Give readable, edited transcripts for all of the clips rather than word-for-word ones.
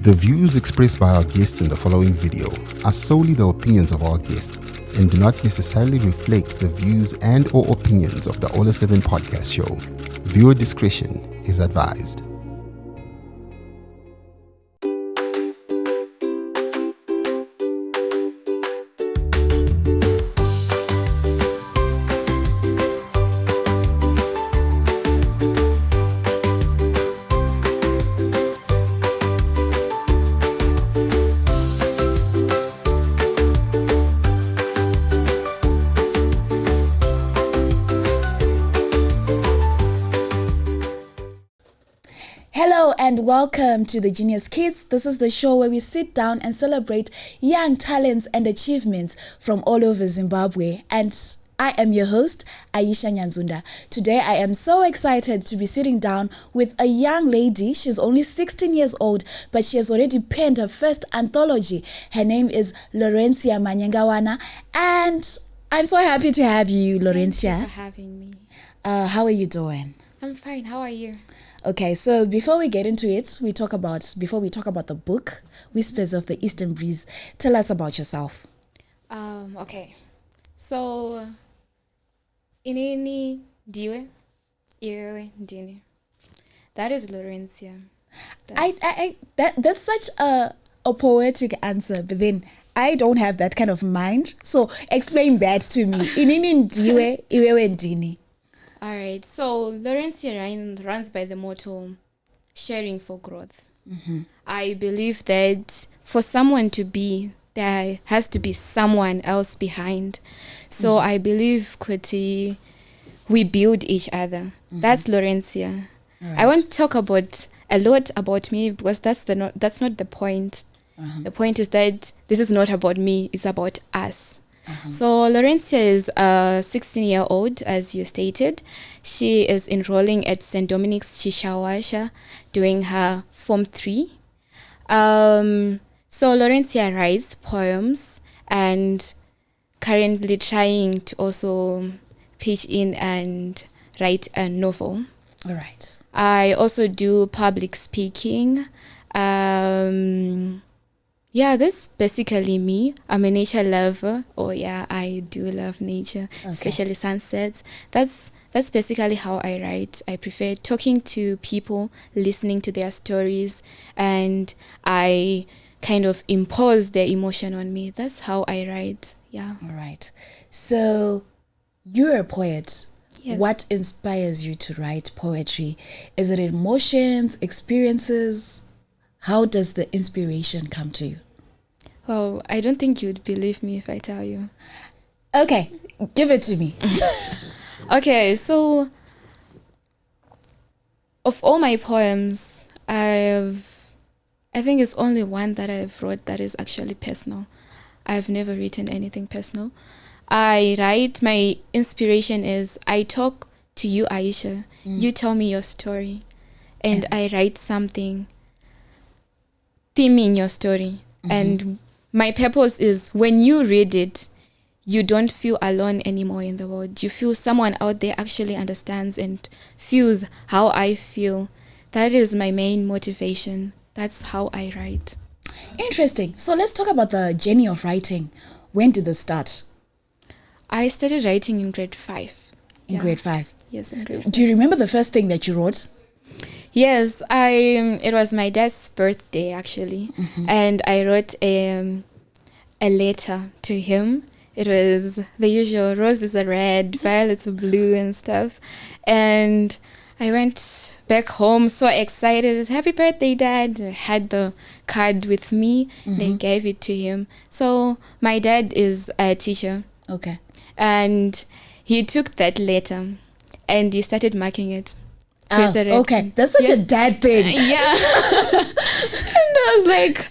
The views expressed by our guests in the following video are solely the opinions of our guests and do not necessarily reflect the views and or opinions of the Ola 7 podcast show. Viewer discretion is advised. Hello and welcome to the Genius Kids. This is the show where we sit down and celebrate young talents and achievements from all over Zimbabwe. And I am your host, Aisha Nyanzunda. Today I am so excited to be sitting down with a young lady. She's only 16 years old, but she has already penned her first anthology. Her name is Lawrencia Manyangawana, and I'm so happy to have you, Lawrencia. Thank you for having me. How are you doing? I'm fine. How are you? Okay, so before we get into it, before we talk about the book, Whispers of the Eastern Breeze, tell us about yourself. Okay. So, inini diwe, iwewe ndini. That is Lorencia. That's such a poetic answer, but then I don't have that kind of mind. So explain that to me. Inini diwe, iwewe ndini. Alright, so Lorencia runs by the motto, sharing for growth. Mm-hmm. I believe that for someone to be, there has to be someone else behind. So I believe we build each other. Mm-hmm. That's Lorencia. Right. I won't talk a lot about me because that's not the point. Uh-huh. The point is that this is not about me, it's about us. Uh-huh. So Lawrencia is a 16-year-old, as you stated. She is enrolling at St. Dominic's Chishawasha, doing her Form 3. So Lawrencia writes poems and currently trying to also pitch in and write a novel. All right. I also do public speaking. Yeah, that's basically me. I'm a nature lover. Oh yeah, I do love nature, especially sunsets. That's basically how I write. I prefer talking to people, listening to their stories, and I kind of impose their emotion on me. That's how I write. Yeah. All right. So you're a poet. Yes. What inspires you to write poetry? Is it emotions, experiences? How does the inspiration come to you? Well, I don't think you'd believe me if I tell you. Okay, give it to me. Okay, so of all my poems, I think it's only one that I've wrote that is actually personal. I've never written anything personal. My inspiration is I talk to you, Aisha. You tell me your story. And I write something theming your story. Mm-hmm. And my purpose is when you read it, you don't feel alone anymore in the world. You feel someone out there actually understands and feels how I feel. That is my main motivation. That's how I write. Interesting. So let's talk about the journey of writing. When did this start? I started writing in grade 5. In grade 5? Yes, in grade 5. Do you remember the first thing that you wrote? Yes, it was my dad's birthday actually, and I wrote a letter to him. It was the usual roses are red, violets are blue and stuff. And I went back home so excited. Happy birthday, Dad. I had the card with me. They gave it to him. So my dad is a teacher. Okay. And he took that letter and he started marking it. Okay, that's such a dad thing. Yeah. And I was like,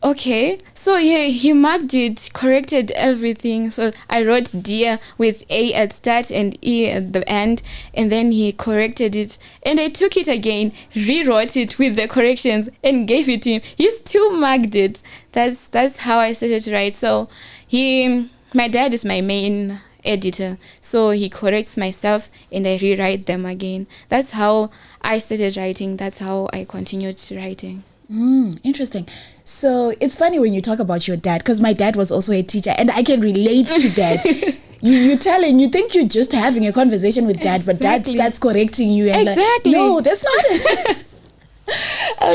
okay. So he marked it, corrected everything. So I wrote dear with A at start and E at the end. And then he corrected it. And I took it again, rewrote it with the corrections and gave it to him. He still marked it. That's how I started to write. So my dad is my main editor, so he corrects myself and I rewrite them again. That's how I started writing. That's how I continued writing. Interesting. So it's funny when you talk about your dad, because my dad was also a teacher, and I can relate to that. You think you're just having a conversation with dad, but dad starts correcting you and exactly. No, that's not it.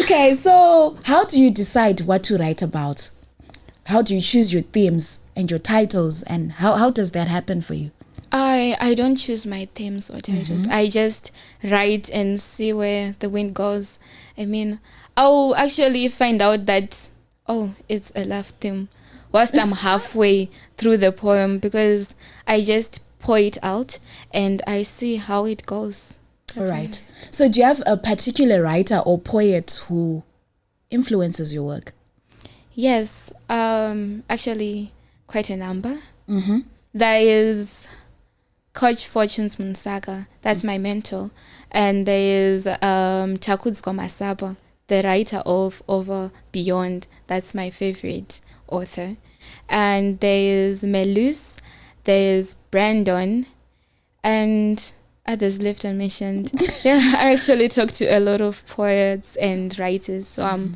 Okay, so how do you decide what to write about? How do you choose your themes and your titles, and how does that happen for you? I don't choose my themes or titles. I just write and see where the wind goes. I mean, I'll actually find out that, it's a love theme whilst I'm halfway through the poem, because I just pour it out and I see how it goes. All right. So do you have a particular writer or poet who influences your work? Yes, actually quite a number. There is Coach Fortunes Munsaka, that's my mentor. And there is Takudzwa Masaba, the writer of Over Beyond, that's my favorite author. And there is Melus, there is Brandon, and others left unmentioned. Yeah, I actually talk to a lot of poets and writers, so I'm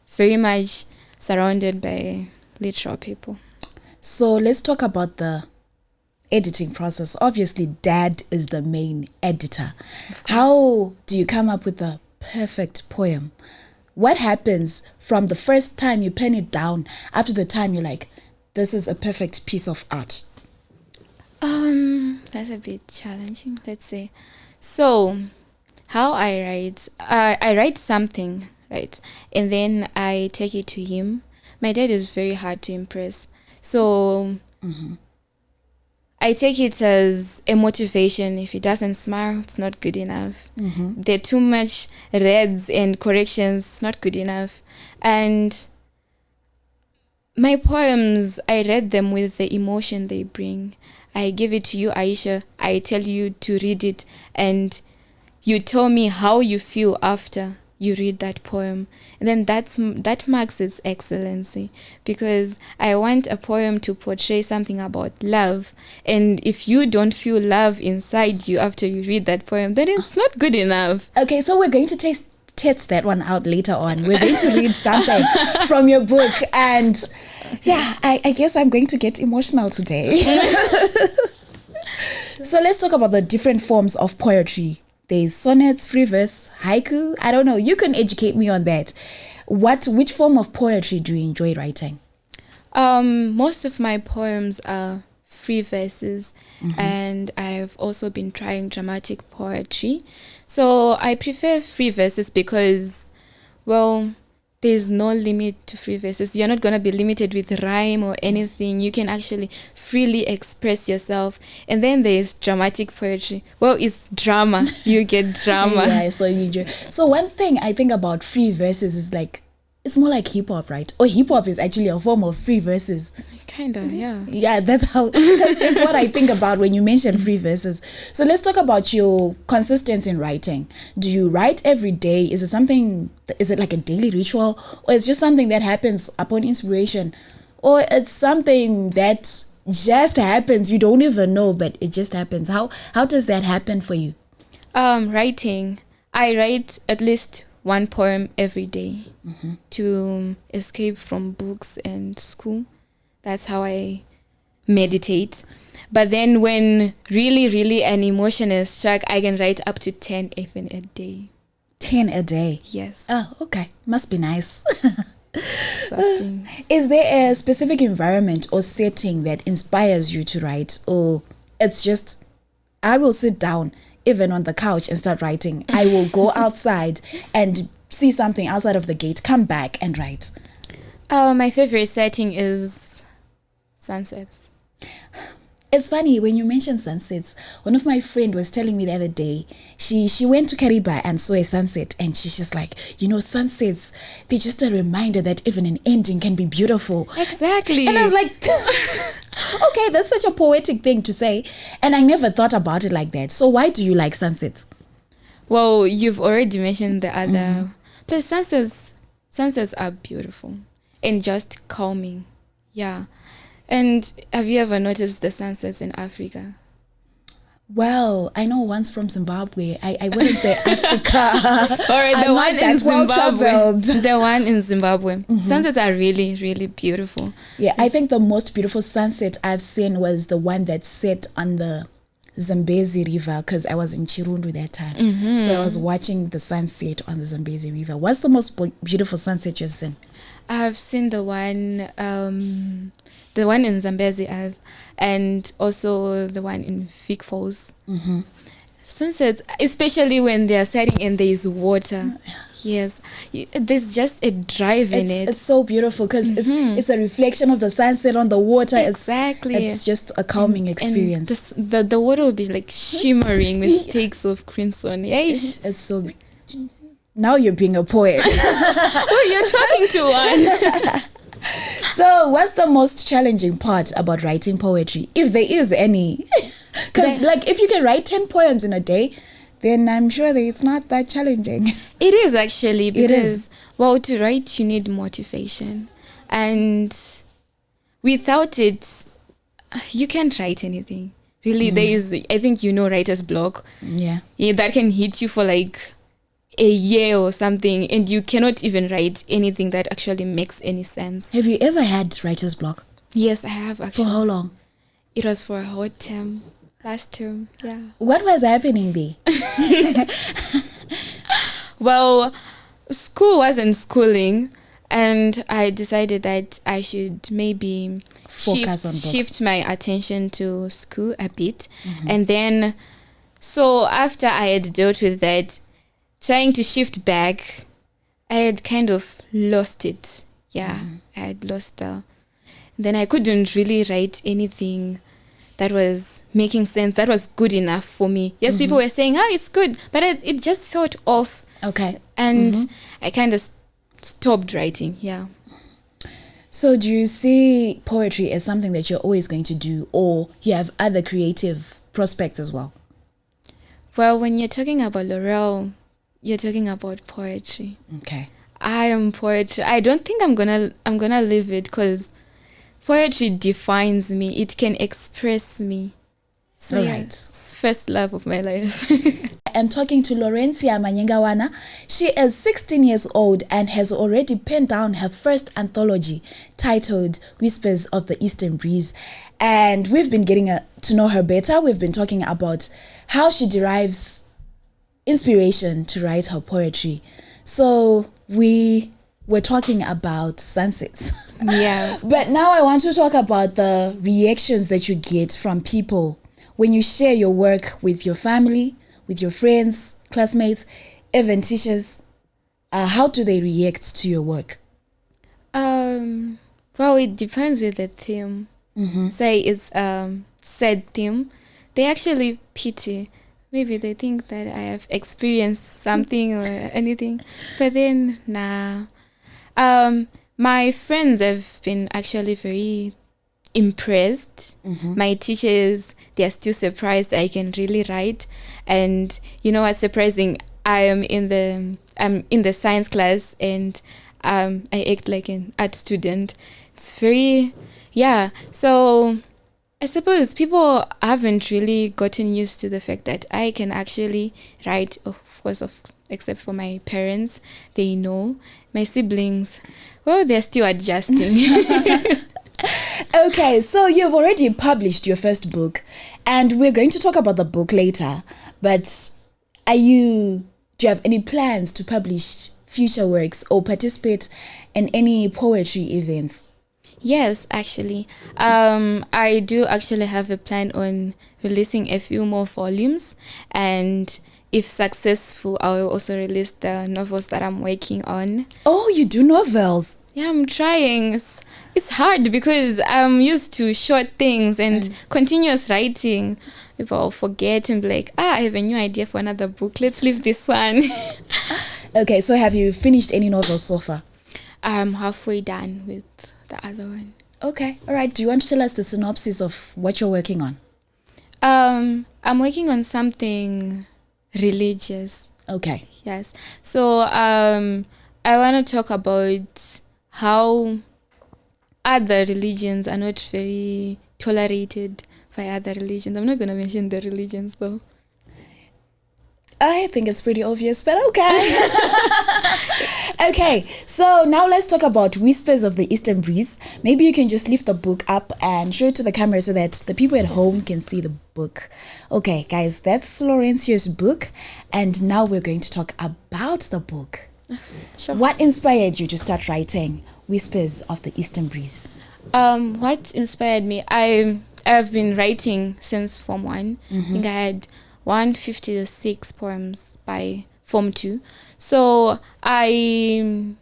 very much surrounded by literal people. So let's talk about the editing process. Obviously, dad is the main editor. How do you come up with the perfect poem? What happens from the first time you pen it down up to the time you're like, this is a perfect piece of art? That's a bit challenging, let's say. So, how I write something, right? And then I take it to him. My dad is very hard to impress. So, I take it as a motivation. If he doesn't smile, it's not good enough. There are too much reds and corrections, it's not good enough. And my poems, I read them with the emotion they bring. I give it to you, Aisha. I tell you to read it, and you tell me how you feel after you read that poem. And then that marks its excellency, because I want a poem to portray something about love. And if you don't feel love inside you after you read that poem, then it's not good enough. Okay, so we're going to test that one out later on. We're going to read something from your book, and I guess I'm going to get emotional today. So let's talk about the different forms of poetry. There's sonnets, free verse, haiku. I don't know. You can educate me on that. Which form of poetry do you enjoy writing? Most of my poems are free verses, and I've also been trying dramatic poetry. So I prefer free verses because, well, there's no limit to free verses. You're not going to be limited with rhyme or anything. You can actually freely express yourself. And then there's dramatic poetry. Well, it's drama. You get drama. Yeah, so one thing I think about free verses is like, it's more like hip hop, right? Or hip hop is actually a form of free verses. Kind of, yeah. Yeah, that's just what I think about when you mention free verses. So let's talk about your consistency in writing. Do you write every day? Is it like a daily ritual? Or is it just something that happens upon inspiration? Or it's something that just happens, you don't even know, but it just happens? How does that happen for you? Writing. I write at least one poem every day to escape from books and school. That's how I meditate. But then when really an emotion is struck, I can write up to 10 even a day. 10 a day? Yes. Oh, okay. Must be nice. Exhausting. Is there a specific environment or setting that inspires you to write? Or it's just, I will sit down even on the couch and start writing. I will go outside and see something outside of the gate, come back and write. My favorite setting is sunsets. It's funny when you mention sunsets. One of my friend was telling me the other day, she went to Kariba and saw a sunset, and she's just like, sunsets, they're just a reminder that even an ending can be beautiful. Exactly. And I was like, okay, that's such a poetic thing to say. And I never thought about it like that. So why do you like sunsets? Well, you've already mentioned the other. Plus, sunsets are beautiful and just calming. Yeah. And have you ever noticed the sunsets in Africa? Well, I know one's from Zimbabwe. I wouldn't say Africa. All right, the I'm one not in that Zimbabwe. well-traveled. The one in Zimbabwe. Sunsets are really, really beautiful. Yeah, I think the most beautiful sunset I've seen was the one that set on the Zambezi River, because I was in Chirundu that time. So I was watching the sunset on the Zambezi River. What's the most beautiful sunset you've seen? I've seen the one in Zambezi, and also the one in Vic Falls. Sunsets, especially when they are setting and there is water. Yes, there's just a drive in it. It's so beautiful because it's a reflection of the sunset on the water. Exactly. It's just a calming experience. And the water will be like shimmering with stakes of crimson. Yeesh. It's so. Now you're being a poet. Oh, you're talking to one. So, what's the most challenging part about writing poetry, if there is any? Because, like, if you can write 10 poems in a day, then I'm sure that it's not that challenging. It is actually, because, well, to write, you need motivation. And without it, you can't write anything. Really, there is, I think writer's block. Yeah, that can hit you for like a year or something, and you cannot even write anything that actually makes any sense. Have you ever had writer's block? Yes, I have actually. For how long? It was for a whole term. Last term, yeah. What was happening there? Well, school wasn't schooling, and I decided that I should maybe shift my attention to school a bit. And then, so after I had dealt with that, trying to shift back, I had kind of lost it. Yeah, I had lost then I couldn't really write anything that was making sense, that was good enough for me. Yes, people were saying, it's good, but it just felt off. Okay. And I kind of stopped writing, yeah. So do you see poetry as something that you're always going to do, or you have other creative prospects as well? Well, when you're talking about Laurel, you're talking about poetry. Okay. I am poetry. I don't think I'm gonna leave it, because poetry defines me. It can express me. So yeah, it's first love of my life. I'm talking to Lawrencia Manyengawana. She is 16 years old and has already penned down her first anthology titled Whispers of the Eastern Breeze. And we've been getting to know her better. We've been talking about how she derives inspiration to write her poetry. So we were talking about sunsets. Yeah. But now I want to talk about the reactions that you get from people when you share your work with your family, with your friends, classmates, even teachers. How do they react to your work? Well, it depends with the theme. Say it's sad theme, they actually pity. Maybe they think that I have experienced something or anything, but then nah. My friends have been actually very impressed. My teachers, they are still surprised I can really write. And you know what's surprising? I'm in the science class, and I act like an art student. It's very, yeah. So I suppose people haven't really gotten used to the fact that I can actually write, of course, except for my parents. They know. My siblings, well, they're still adjusting. Okay, so you've already published your first book, and we're going to talk about the book later. But do you have any plans to publish future works or participate in any poetry events? Yes, actually. I do actually have a plan on releasing a few more volumes, and if successful, I will also release the novels that I'm working on. Oh, you do novels? Yeah, I'm trying. It's hard because I'm used to short things and continuous writing. People will forget and be like, I have a new idea for another book. Let's leave this one. Okay, so have you finished any novels so far? I'm halfway done with the other one. Okay, all right. Do you want to tell us the synopsis of what you're working on? I'm working on something religious. Okay. Yes. So I want to talk about how other religions are not very tolerated by other religions. I'm not going to mention the religions though. I think it's pretty obvious, but okay. Okay, so now let's talk about Whispers of the Eastern Breeze. Maybe you can just lift the book up and show it to the camera so that the people at home can see the book. Okay, guys, that's Lawrencia's book. And now we're going to talk about the book. Sure. What inspired you to start writing Whispers of the Eastern Breeze? What inspired me? I've been writing since Form 1. I think I had 156 poems by Form 2. So I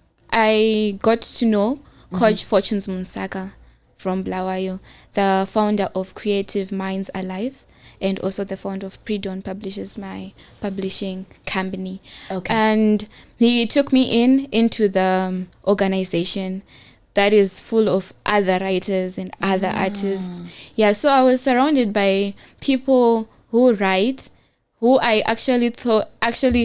got to know Coach Fortunes Munsaka from Blawayo, the founder of Creative Minds Alive, and also the founder of Pre-Dawn Publishers, my publishing company. Okay. And he took me into the organization that is full of other writers and other artists. Yeah, so I was surrounded by people who write, who I actually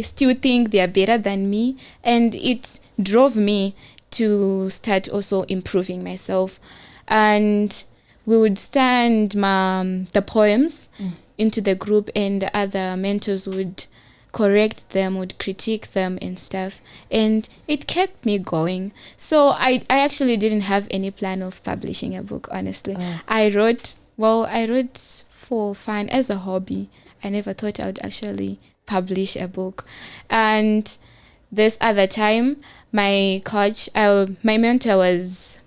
still think they are better than me, and it drove me to start also improving myself. And we would send the poems into the group, and the other mentors would correct them, would critique them and stuff, and it kept me going. So I actually didn't have any plan of publishing a book, honestly. I wrote for fun, as a hobby. I never thought I would actually publish a book. And this other time, my mentor was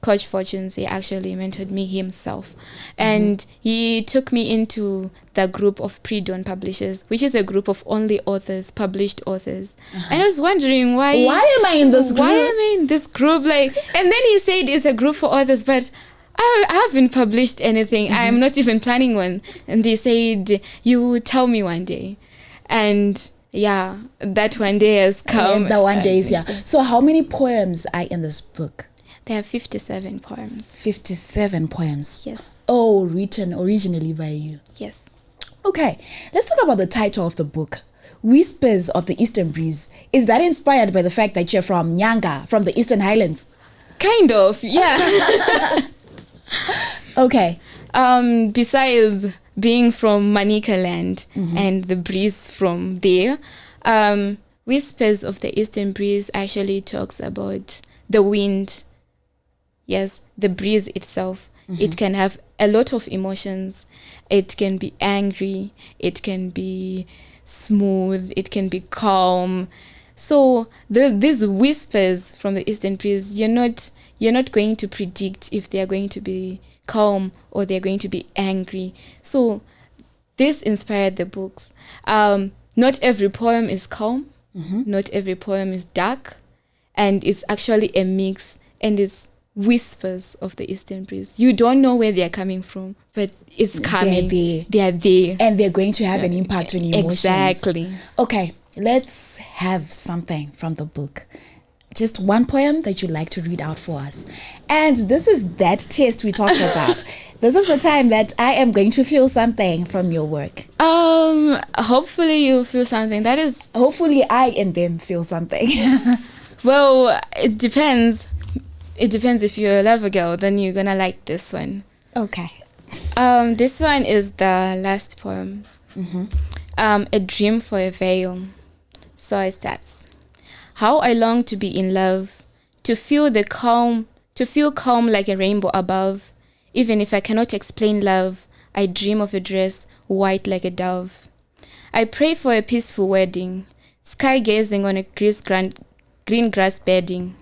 Coach Fortunes. He actually mentored me himself. And he took me into the group of Pre-Dawn Publishers, which is a group of only authors, published authors. And I was wondering why am I in this group? Why am I in this group? And then he said it's a group for authors, but I haven't published anything. I'm not even planning one. And they said, you tell me one day. And yeah, that one day has come. The one day is here. So how many poems are in this book? There are 57 poems. 57 poems? Yes. Oh, written originally by you? Yes. Okay, let's talk about the title of the book. Whispers of the Eastern Breeze. Is that inspired by the fact that you're from Nyanga, from the Eastern Highlands? Kind of, yeah. Okay. Besides being from Manika land and the breeze from there, Whispers of the Eastern Breeze actually talks about the wind. Yes, the breeze itself. It can have a lot of emotions. It can be angry. It can be smooth. It can be calm. So these whispers from the Eastern Breeze, you're not going to predict if they are going to be calm or they're going to be angry. So this inspired the books. Not every poem is calm. Not every poem is dark. And it's actually a mix, and it's whispers of the Eastern Breeze. You don't know where they're coming from, but it's coming. They are there. And they're going to have an impact on your emotions. Exactly. Okay, let's have something from the book. Just one poem that you'd like to read out for us. And this is that test we talked about. This is the time that I am going to feel something from your work. Hopefully you'll feel something. That is... Hopefully I and then feel something. Well, it depends. It depends. If you're a lover girl, then you're gonna like this one. Okay. This one is the last poem. A Dream for a Veil. So it starts. How I long to be in love, to feel calm like a rainbow above. Even if I cannot explain love, I dream of a dress white like a dove. I pray for a peaceful wedding, sky gazing on a green grass bedding.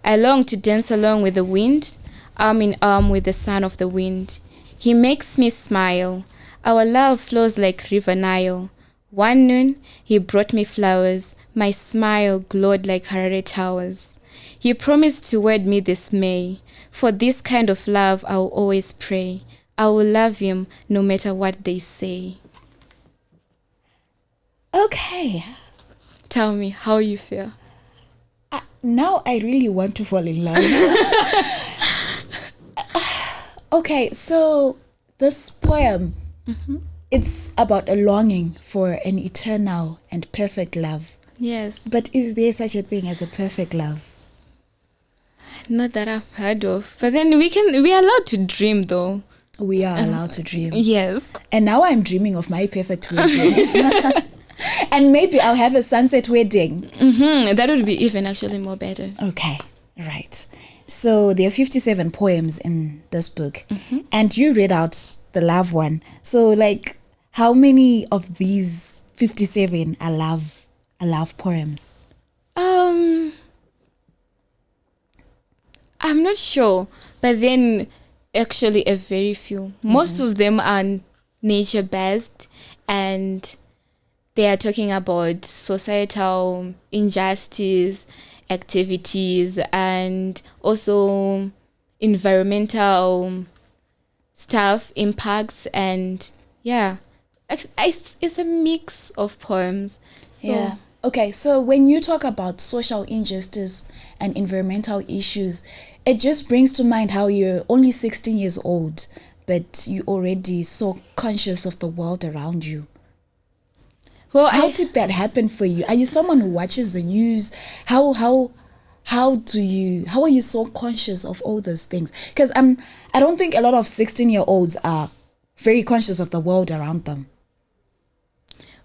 I long to dance along with the wind, arm in arm with the son of the wind. He makes me smile. Our love flows like River Nile. One noon, he brought me flowers. My smile glowed like Harare towers. He promised to wed me this May. For this kind of love, I will always pray. I will love him no matter what they say. Okay. Tell me how you feel. Now I really want to fall in love. Okay, so this poem, it's about a longing for an eternal and perfect love. Yes. But is there such a thing as a perfect love? Not that I've heard of. But then we are allowed to dream though. We are allowed to dream. Yes. And now I'm dreaming of my perfect wedding. And maybe I'll have a sunset wedding. That would be even actually more better. Okay, right. So there are 57 poems in this book. And you read out the love one. So like, how many of these 57 are love poems? I'm not sure, but then actually a very few. Most of them are nature based, and they are talking about societal injustice, activities, and also environmental stuff, impacts, and yeah, it's a mix of poems. So, Yeah. Okay, so when you talk about social injustice and environmental issues, it just brings to mind how you're only 16 years old, but you already so conscious of the world around you. well, How did that happen for you? Are you someone who watches the news? How are you so conscious of all those things? Because I don't think a lot of 16-year-olds are very conscious of the world around them.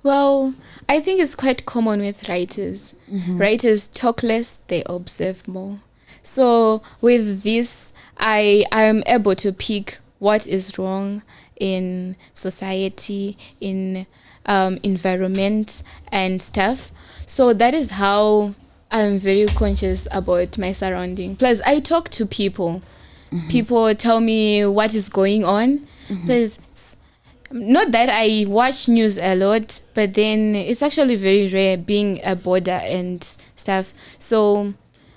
Well, I think it's quite common with writers. Writers talk less, they observe more. So with this, I am able to pick what is wrong in society, in environment and stuff. So that is how I'm very conscious about my surrounding. Plus, I talk to people. People tell me what is going on. Plus, not that I watch news a lot, but then it's actually very rare being a border and stuff. So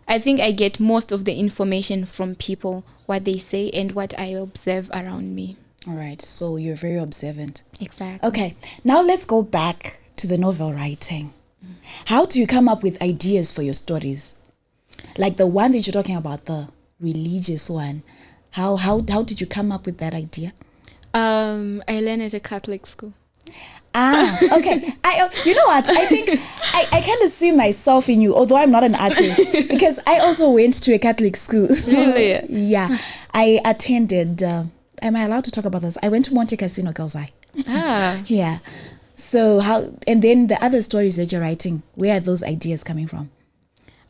I think I get most of the information from people, what they say and what I observe around me. All right, so you're very observant. Exactly. Okay, now let's go back to the novel writing. How do you come up with ideas for your stories? Like the one that you're talking about, the religious one. How did you come up with that idea? I learned at a Catholic school. Okay. You know what? I think I kind of see myself in you, although I'm not an artist, because I also went to a Catholic school. Really? Yeah. I attended, am I allowed to talk about this? I went to Monte Cassino Girls Eye. Yeah. So and then the other stories that you're writing, where are those ideas coming from?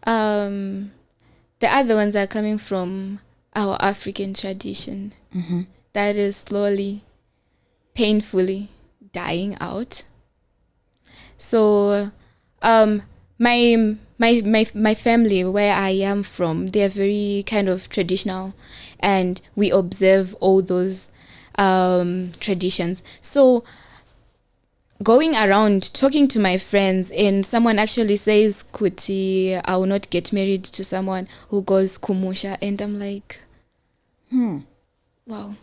The other ones are coming from our African tradition. That is slowly, painfully dying out. So my family, where I am from, they're very kind of traditional, and we observe all those traditions. So going around talking to my friends, and someone actually says, Kuti, I will not get married to someone who goes kumusha, and I'm like, wow.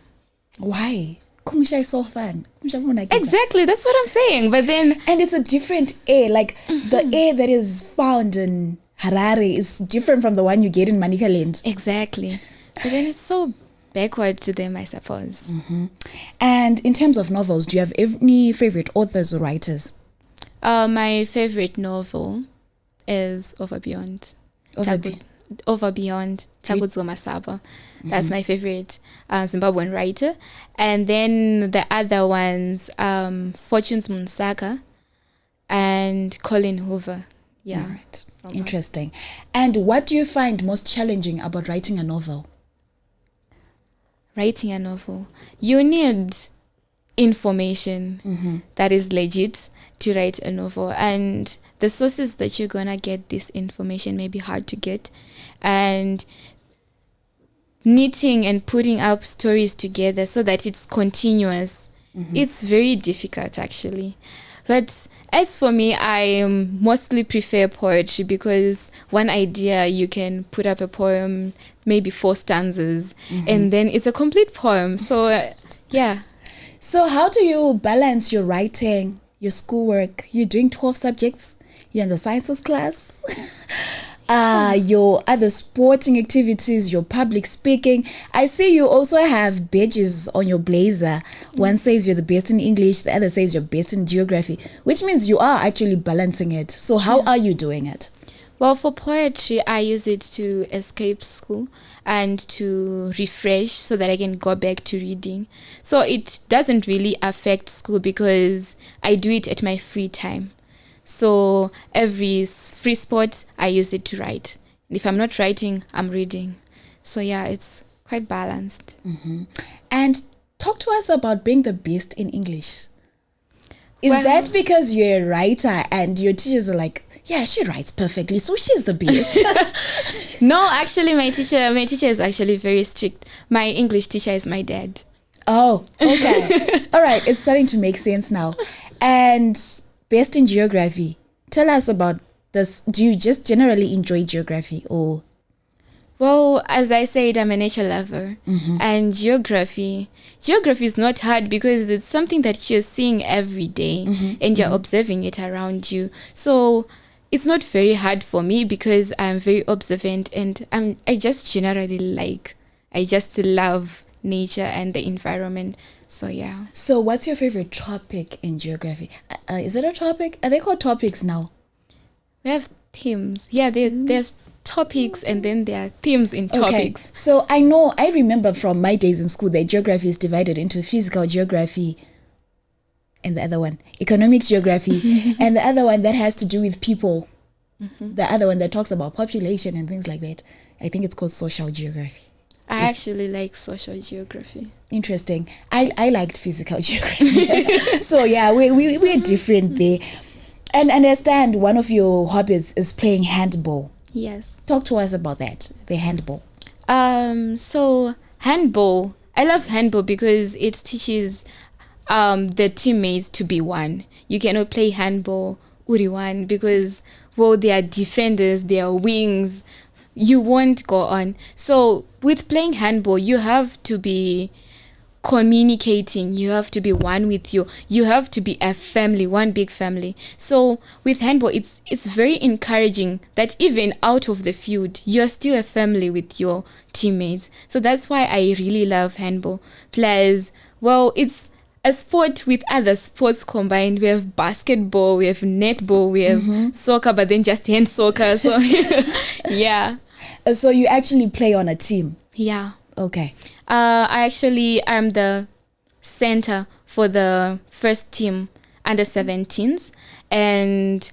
Why? Kumusha is so fun. Exactly, that's what I'm saying. But then, and it's a different air. Like the air that is found in Harare is different from the one you get in Manicaland. Exactly. But then it's so backward to them, I suppose. And in terms of novels, do you have any favorite authors or writers? My favorite novel is Over Beyond. Over Beyond, Takudzo Masaba. That's my favorite Zimbabwean writer. And then the other ones, Fortunes Munsaka and Colin Hoover. Yeah. All right. Interesting. And what do you find most challenging about writing a novel? Writing a novel, you need information that is legit to write a novel, and the sources that you're gonna get this information may be hard to get, and knitting and putting up stories together so that it's continuous, it's very difficult actually. But as for me, I mostly prefer poetry, because one idea, you can put up a poem, maybe 4 stanzas, and then it's a complete poem. So yeah. So how do you balance your writing, your schoolwork? You're doing 12 subjects. You're in the sciences class. Your other sporting activities, your public speaking. I see you also have badges on your blazer. One says you're the best in English, the other says you're best in geography, which means you are actually balancing it. So how are you doing it? Well, for poetry, I use it to escape school and to refresh so that I can go back to reading. So it doesn't really affect school because I do it at my free time. So every free spot, I use it to write. If I'm not writing, I'm reading. So yeah, it's quite balanced. And talk to us about being the best in English. Is Well- that because you're a writer and your teachers are like, yeah, she writes perfectly, so she's the best? No, actually, my teacher is actually very strict. My English teacher is my dad. Oh, okay. All right, it's starting to make sense now. And best in geography. Tell us about this. Do you just generally enjoy geography or? Well, as I said, I'm a nature lover. And geography is not hard because it's something that you're seeing every day and you're observing it around you. So it's not very hard for me because I'm very observant and I just love nature and the environment. So yeah. So what's your favorite topic in geography? Is it a topic? Are they called topics now? We have themes. Yeah, there's topics and then there are themes in topics. Okay. So I remember from my days in school that geography is divided into physical geography and the other one, economic geography, and the other one that has to do with people. The other one that talks about population and things like that. I think it's called social geography. I actually like social geography. Interesting. I liked physical geography. So yeah, we're different there. And understand one of your hobbies is playing handball. Yes. Talk to us about that, the handball. So handball, I love handball because it teaches the teammates to be one. You cannot play handball uri one because they are defenders, they are wings. You won't go on. So with playing handball, you have to be communicating, you have to be one with you have to be a family, one big family. So with handball, it's very encouraging that even out of the field, you're still a family with your teammates. So that's why I really love handball. Plus, it's a sport with other sports combined. We have basketball, we have netball, we have soccer, but then just hand soccer. So yeah. So you actually play on a team? Yeah. Okay. I'm the center for the first team under 17s, and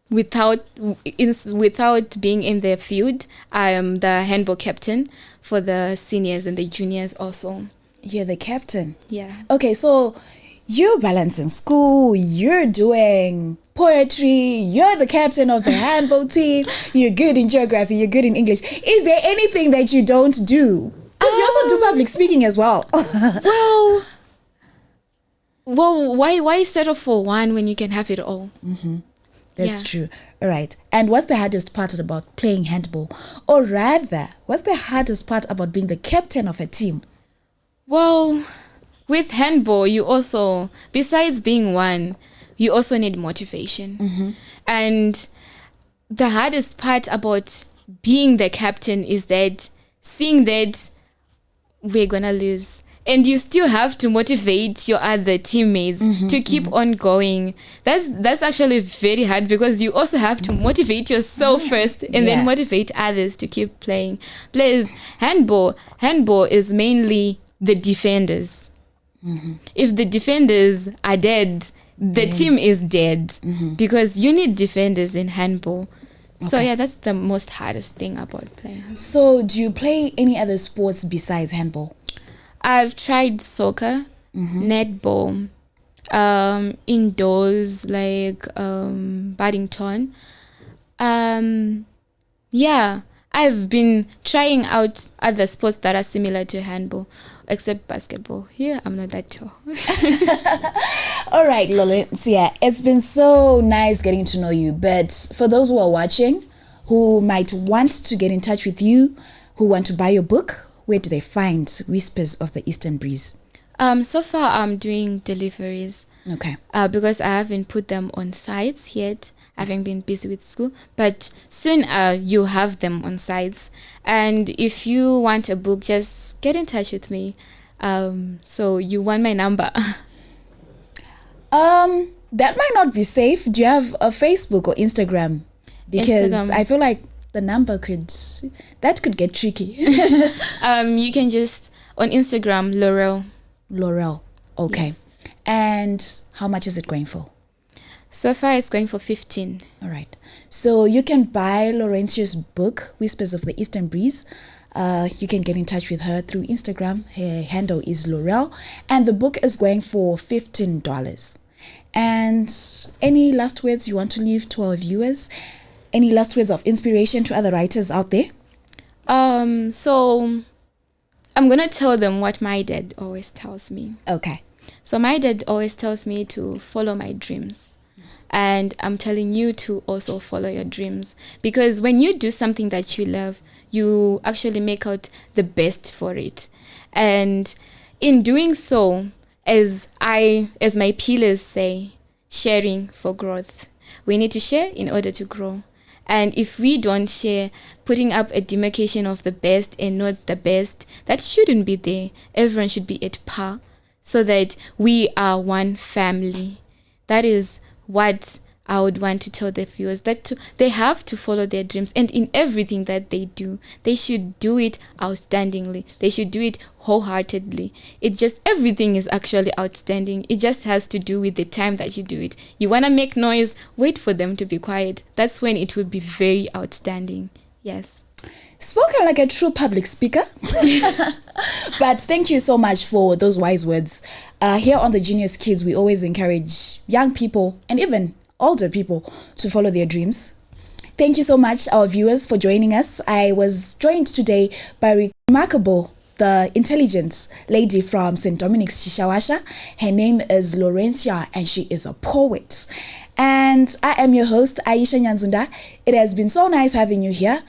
without being in the field, I am the handball captain for the seniors and the juniors also. You're the captain? Yeah. Okay, so you're balancing school, you're doing poetry, you're the captain of the handball team, you're good in geography, you're good in English. Is there anything that you don't do? Because you also do public speaking as well. Why settle for one when you can have it all? That's true. All right. And what's the hardest part about playing handball? Or rather, what's the hardest part about being the captain of a team? Well, with handball, you also, besides being one, you also need motivation. And the hardest part about being the captain is that seeing that we're gonna lose, and you still have to motivate your other teammates to keep on going. That's actually very hard because you also have to motivate yourself first and then motivate others to keep playing. Plus, handball is mainly the defenders. If the defenders are dead, the team is dead because you need defenders in handball. So yeah, that's the most hardest thing about playing. So do you play any other sports besides handball? I've tried soccer, netball, indoors like badminton. Yeah, I've been trying out other sports that are similar to handball, except basketball. Yeah, I'm not that tall. All right, Lorencia, it's been so nice getting to know you. But for those who are watching, who might want to get in touch with you, who want to buy your book, where do they find Whispers of the Eastern Breeze? So far, I'm doing deliveries. Okay. Because I haven't put them on sites yet. I haven't been busy with school. But soon you have them on sites. And if you want a book, just get in touch with me. So you want my number. That might not be safe. Do you have a Facebook or Instagram? Because Instagram. I feel like the number could get tricky. You can just on Instagram, Laurel. Okay. Yes. And how much is it going for? So far, it's going for 15. All right. So you can buy Lawrencia's book, Whispers of the Eastern Breeze. You can get in touch with her through Instagram. Her handle is Laurel. And the book is going for $15. And any last words you want to leave to our viewers? Any last words of inspiration to other writers out there? So I'm going to tell them what my dad always tells me. Okay. So my dad always tells me to follow my dreams. And I'm telling you to also follow your dreams. Because when you do something that you love, you actually make out the best for it. And in doing so, as my pillars say, sharing for growth. We need to share in order to grow. And if we don't share, putting up a demarcation of the best and not the best, that shouldn't be there. Everyone should be at par so that we are one family. That is what I would want to tell the viewers, that they have to follow their dreams, and in everything that they do, they should do it outstandingly. They should do it wholeheartedly. Everything is actually outstanding. It just has to do with the time that you do it. You want to make noise, wait for them to be quiet. That's when it will be very outstanding. Yes. Spoken like a true public speaker. But thank you so much for those wise words. Here on the Genius Kids, we always encourage young people and even older people to follow their dreams. Thank you so much, our viewers, for joining us. I was joined today by remarkable, the intelligent lady from St. Dominic's Shishawasha. Her name is Lawrencia, and she is a poet. And I am your host, Aisha Nyanzunda. It has been so nice having you here.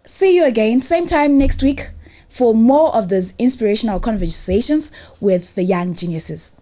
See you again, same time next week, for more of these inspirational conversations with the young geniuses.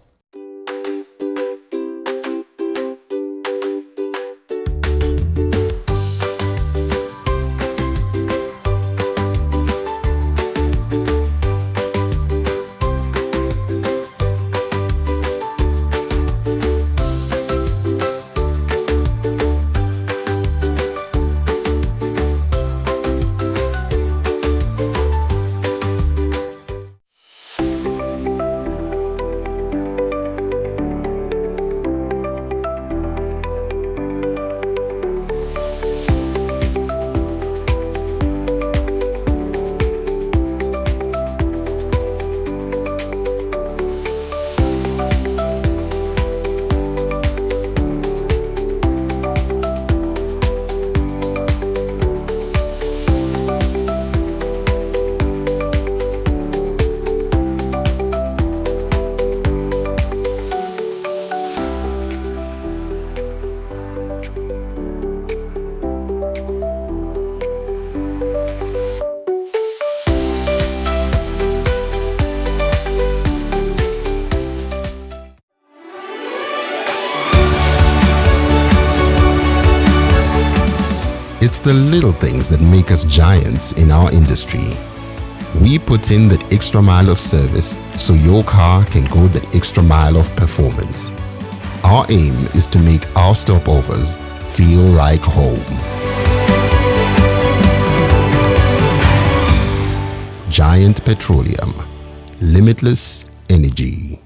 It's the little things that make us giants in our industry. We put in that extra mile of service so your car can go that extra mile of performance. Our aim is to make our stopovers feel like home. Giant Petroleum, limitless energy.